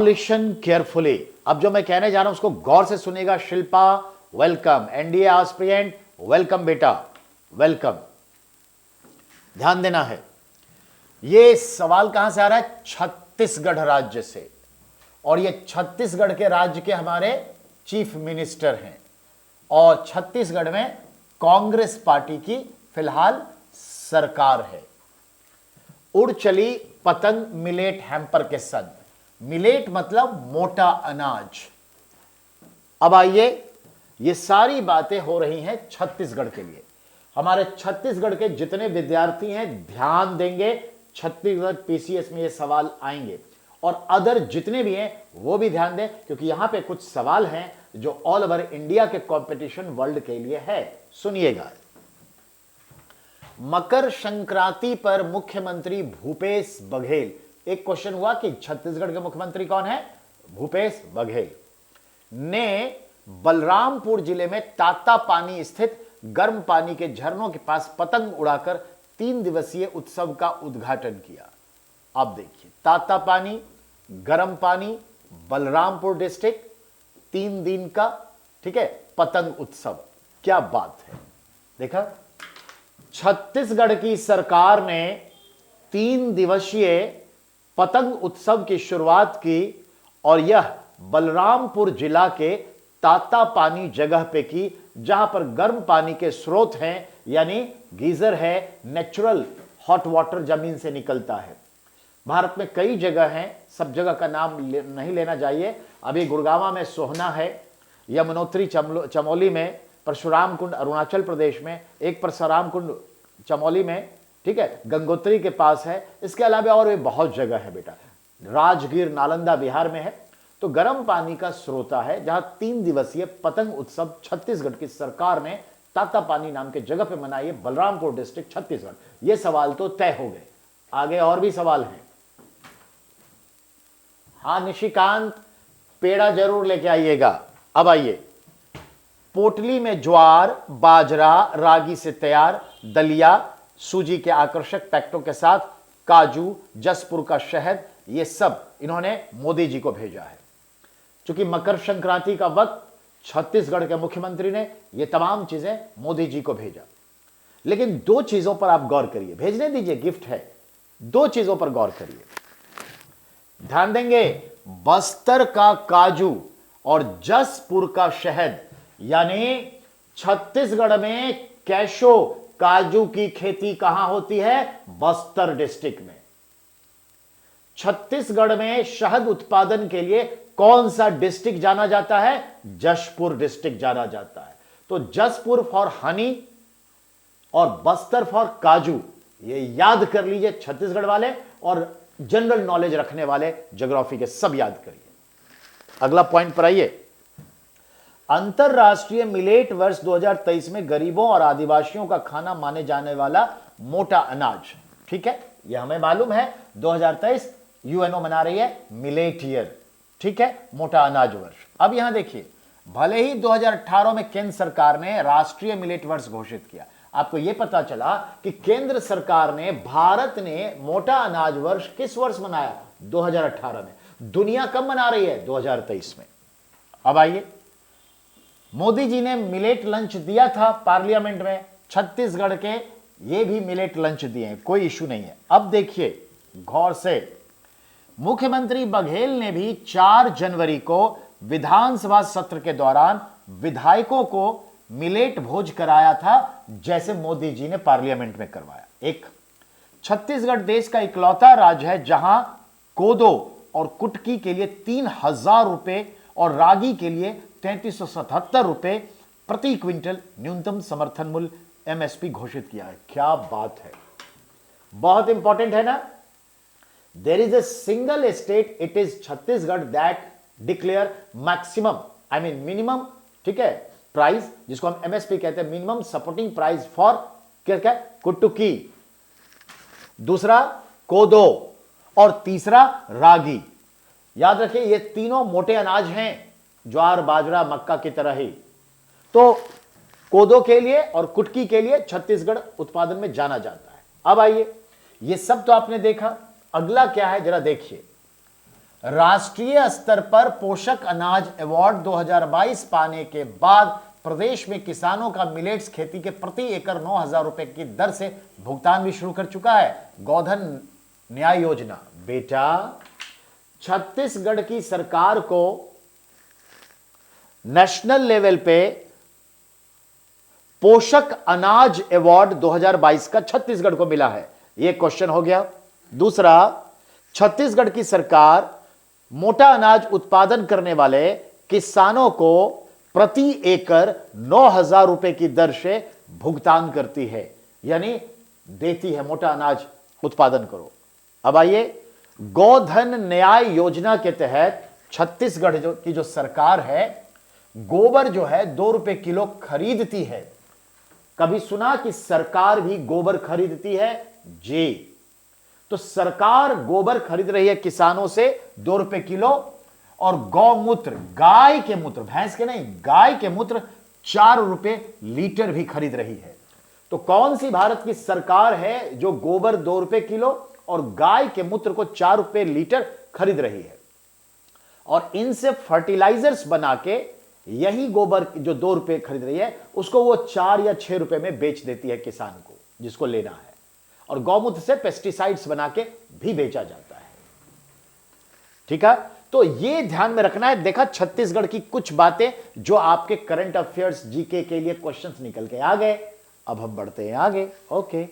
Listen carefully. अब जो मैं कहने जा रहा हूं उसको गौर से सुनिएगा। Shilpa welcome, NDA aspirant welcome बेटा, वेलकम। ध्यान देना है, यह सवाल कहां से आ रहा है? छत्तीसगढ़ राज्य से। और ये छत्तीसगढ़ के राज्य के हमारे चीफ मिनिस्टर हैं और छत्तीसगढ़ में कांग्रेस पार्टी की फिलहाल सरकार है। उड़ चली पतंग मिलेट हैम्पर के संग। मिलेट मतलब मोटा अनाज। अब आइए, ये सारी बातें हो रही हैं छत्तीसगढ़ के लिए। हमारे छत्तीसगढ़ के जितने विद्यार्थी हैं ध्यान देंगे, छत्तीसगढ़ पीसीएस में ये सवाल आएंगे और अदर जितने भी हैं वो भी ध्यान दें, क्योंकि यहां पे कुछ सवाल हैं जो ऑल ओवर इंडिया के कंपटीशन वर्ल्ड के लिए है। सुनिएगा। मकर संक्रांति पर मुख्यमंत्री भूपेश बघेल, एक क्वेश्चन हुआ कि छत्तीसगढ़ के मुख्यमंत्री कौन है? भूपेश बघेल ने बलरामपुर जिले में तातापानी स्थित गर्म पानी के झरनों के पास पतंग उड़ाकर 3 दिवसीय उत्सव का उद्घाटन किया। अब देखिए, तातापानी, गर्म पानी, बलरामपुर डिस्ट्रिक्ट, 3 दिन का, ठीक है, पतंग उत्सव। क्या बात है। देखा, छत्तीसगढ़ की सरकार ने 3 दिवसीय पतंग उत्सव की शुरुआत की और यह बलरामपुर जिला के तातापानी जगह पे की, जहां पर गर्म पानी के स्रोत हैं, यानी गीजर है, नेचुरल हॉट वाटर जमीन से निकलता है। भारत में कई जगह हैं, सब जगह का नाम नहीं लेना चाहिए। अभी गुड़गांव में सोहना है, यमुनोत्री चमोली में, परशुराम कुंड अरुणाचल प्रदेश में, एक परशुराम कुंड चमोली में, ठीक है, गंगोत्री के पास है। इसके अलावा और भी बहुत जगह है बेटा। राजगीर नालंदा बिहार में है। तो गर्म पानी का स्रोता है जहां 3 दिवसीय पतंग उत्सव छत्तीसगढ़ की सरकार ने तातापानी नाम के जगह पे मनाई है, बलरामपुर डिस्ट्रिक्ट छत्तीसगढ़। ये सवाल तो तय हो गए। आगे और भी सवाल हैं। हाँ निशिकांत, पेड़ा जरूर लेके आइएगा। अब आइए, पोटली में ज्वार, बाजरा, रागी से तैयार दलिया, सूजी के आकर्षक पैकेटों के साथ काजू, जसपुर का शहद, ये सब इन्होंने मोदी जी को भेजा है। क्योंकि मकर संक्रांति का वक्त छत्तीसगढ़ के मुख्यमंत्री ने ये तमाम चीजें मोदी जी को भेजा। लेकिन 2 चीजों पर आप गौर करिए, भेजने दीजिए, गिफ्ट है। 2 चीजों पर गौर करिए, ध्यान देंगे। बस्तर का काजू और जसपुर का शहद, यानी छत्तीसगढ़ में कैशो काजू की खेती कहां होती है? बस्तर डिस्ट्रिक्ट में। छत्तीसगढ़ में शहद उत्पादन के लिए कौन सा डिस्ट्रिक्ट जाना जाता है? जशपुर डिस्ट्रिक्ट जाना जाता है। तो जसपुर फॉर हनी और बस्तर फॉर काजू, ये याद कर लीजिए छत्तीसगढ़ वाले और जनरल नॉलेज रखने वाले ज्योग्राफी के सब याद करिए। अगला पॉइंट पर आइए। अंतरराष्ट्रीय मिलेट वर्ष 2023 में गरीबों और आदिवासियों का खाना माने जाने वाला मोटा अनाज, ठीक है, यह हमें मालूम है। 2023 यूएनओ मना रही है मिलेट ईयर, ठीक है, मोटा अनाज वर्ष। अब यहां देखिए, भले ही 2018 में केंद्र सरकार ने राष्ट्रीय मिलेट वर्ष घोषित किया, आपको यह पता चला कि केंद्र सरकार ने, भारत ने मोटा अनाज वर्ष किस वर्ष मनाया? 2018 में। दुनिया कब मना रही है? 2023 में। अब आइए, मोदी जी ने मिलेट लंच दिया था पार्लियामेंट में, छत्तीसगढ़ के ये भी मिलेट लंच दिए हैं, कोई इशू नहीं है। अब देखिए गौर से, मुख्यमंत्री बघेल ने भी 4 जनवरी को विधानसभा सत्र के दौरान विधायकों को मिलेट भोज कराया था, जैसे मोदी जी ने पार्लियामेंट में करवाया। एक, छत्तीसगढ़ देश का इकलौता राज्य है जहां कोदो और कुटकी के लिए 3000 रुपए और रागी के लिए 3377 रुपए प्रति क्विंटल न्यूनतम समर्थन मूल्य एमएसपी घोषित किया है। क्या बात है, बहुत इंपॉर्टेंट है ना। There is a single state, it is Chhattisgarh, that declare maximum, I mean minimum, ठीक है, प्राइस, जिसको हम एमएसपी कहते हैं, मिनिमम सपोर्टिंग प्राइस फॉर क्या कुटुकी, दूसरा कोदो और तीसरा रागी। याद रखिए ये तीनों मोटे अनाज हैं, ज्वार, बाजरा, मक्का की तरह ही। तो कोदो के लिए और कुटकी के लिए छत्तीसगढ़ उत्पादन में जाना जाता है। अब आइए, ये सब तो आपने देखा, अगला क्या है जरा देखिए। राष्ट्रीय स्तर पर पोषक अनाज अवार्ड 2022 पाने के बाद प्रदेश में किसानों का मिलेट्स खेती के प्रति एकड़ 9,000 रुपए की दर से भुगतान भी शुरू कर चुका है गोधन न्याय योजना। बेटा, छत्तीसगढ़ की सरकार को नेशनल लेवल पे पोषक अनाज अवार्ड 2022 का छत्तीसगढ़ को मिला है, यह क्वेश्चन हो गया। दूसरा, छत्तीसगढ़ की सरकार मोटा अनाज उत्पादन करने वाले किसानों को प्रति एकड़ 9,000 रुपए की दर से भुगतान करती है, यानी देती है, मोटा अनाज उत्पादन करो। अब आइए, गोधन न्याय योजना के तहत छत्तीसगढ़ की जो सरकार है, गोबर जो है 2 रुपए किलो खरीदती है। कभी सुना कि सरकार भी गोबर खरीदती है? जी, तो सरकार गोबर खरीद रही है किसानों से 2 रुपए किलो, और गौमूत्र, गाय के मूत्र, भैंस के नहीं, गाय के मूत्र 4 रुपए लीटर भी खरीद रही है। तो कौन सी भारत की सरकार है जो गोबर 2 रुपए किलो और गाय के मूत्र को 4 रुपए लीटर खरीद रही है, और इनसे फर्टिलाइजर्स बना के यही गोबर जो 2 रुपए खरीद रही है उसको वो 4 या 6 रुपए में बेच देती है किसान को जिसको लेना है, और गौमूत्र से पेस्टिसाइड्स बना के भी बेचा जाता है। ठीक है, तो ये ध्यान में रखना है। देखा छत्तीसगढ़ की कुछ बातें जो आपके करंट अफेयर्स जीके के लिए क्वेश्चंस निकल के आ गए। अब हम बढ़ते हैं आगे। ओके।